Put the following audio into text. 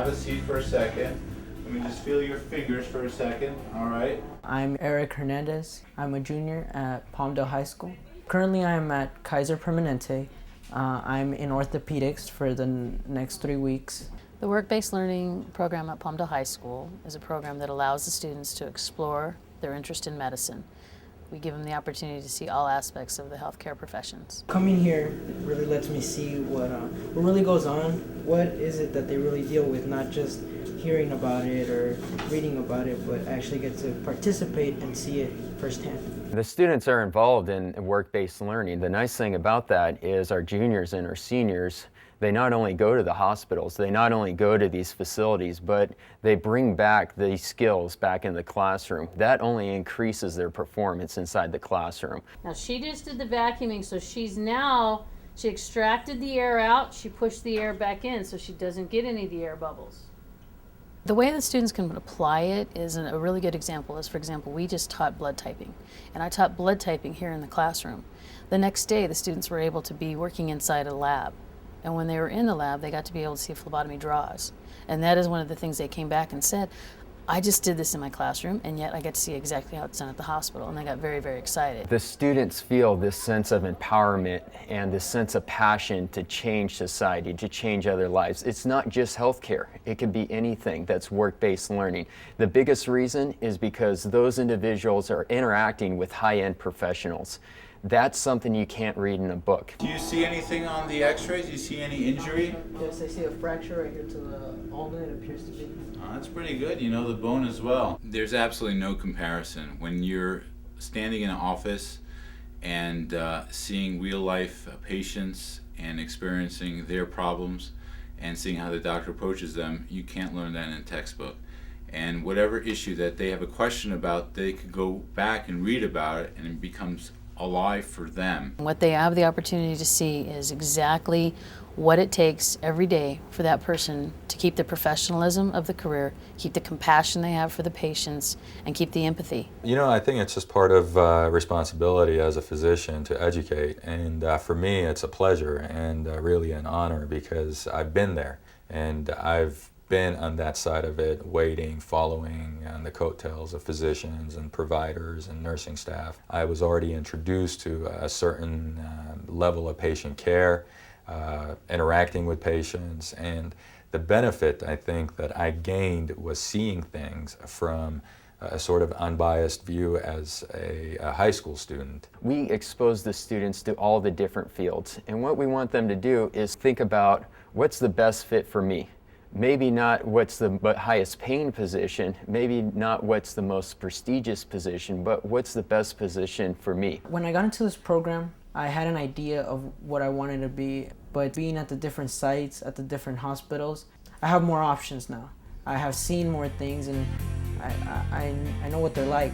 a seat for a second. Let me just feel your fingers for a second, all right? I'm Eric Hernandez. I'm a junior at Palmdale High School. Currently I'm at Kaiser Permanente. I'm in orthopedics for the next 3 weeks. The Work-Based Learning program at Palmdale High School is a program that allows the students to explore their interest in medicine. We give them the opportunity to see all aspects of the healthcare professions. Coming here really lets me see what really goes on. What is it that they really deal with, not just hearing about it or reading about it, but actually get to participate and see it firsthand. The students are involved in work-based learning. The nice thing about that is our juniors and our seniors, they not only go to the hospitals, they not only go to these facilities, but they bring back these skills back in the classroom. That only increases their performance inside the classroom. Now she just did the vacuuming, so she extracted the air out, she pushed the air back in so she doesn't get any of the air bubbles. The way that students can apply it is a really good example is, for example, we just taught blood typing, and I taught blood typing here in the classroom. The next day the students were able to be working inside a lab, and when they were in the lab they got to be able to see phlebotomy draws, and that is one of the things they came back and said, I just did this in my classroom and yet I get to see exactly how it's done at the hospital, and they got very, very excited. The students feel this sense of empowerment and this sense of passion to change society, to change other lives. It's not just healthcare. It could be anything that's work-based learning. The biggest reason is because those individuals are interacting with high-end professionals. That's something you can't read in a book. Do you see anything on the x-rays? Do you see any injury? Yes, I see a fracture right here to the ulna, it appears to be. Oh, that's pretty good. You know the bone as well. There's absolutely no comparison. When you're standing in an office and seeing real-life patients and experiencing their problems and seeing how the doctor approaches them, you can't learn that in a textbook. And whatever issue that they have a question about, they could go back and read about it and it becomes alive for them. What they have the opportunity to see is exactly what it takes every day for that person to keep the professionalism of the career, keep the compassion they have for the patients, and keep the empathy. You know, I think it's just part of responsibility as a physician to educate, and for me it's a pleasure and really an honor because I've been there and I've been on that side of it, waiting, following on the coattails of physicians and providers and nursing staff. I was already introduced to a certain level of patient care, interacting with patients, and the benefit I think that I gained was seeing things from a sort of unbiased view as a high school student. We expose the students to all the different fields, and what we want them to do is think about what's the best fit for me. Maybe not what's the highest paying position, maybe not what's the most prestigious position, but what's the best position for me. When I got into this program, I had an idea of what I wanted to be, but being at the different sites, at the different hospitals, I have more options now. I have seen more things and I know what they're like.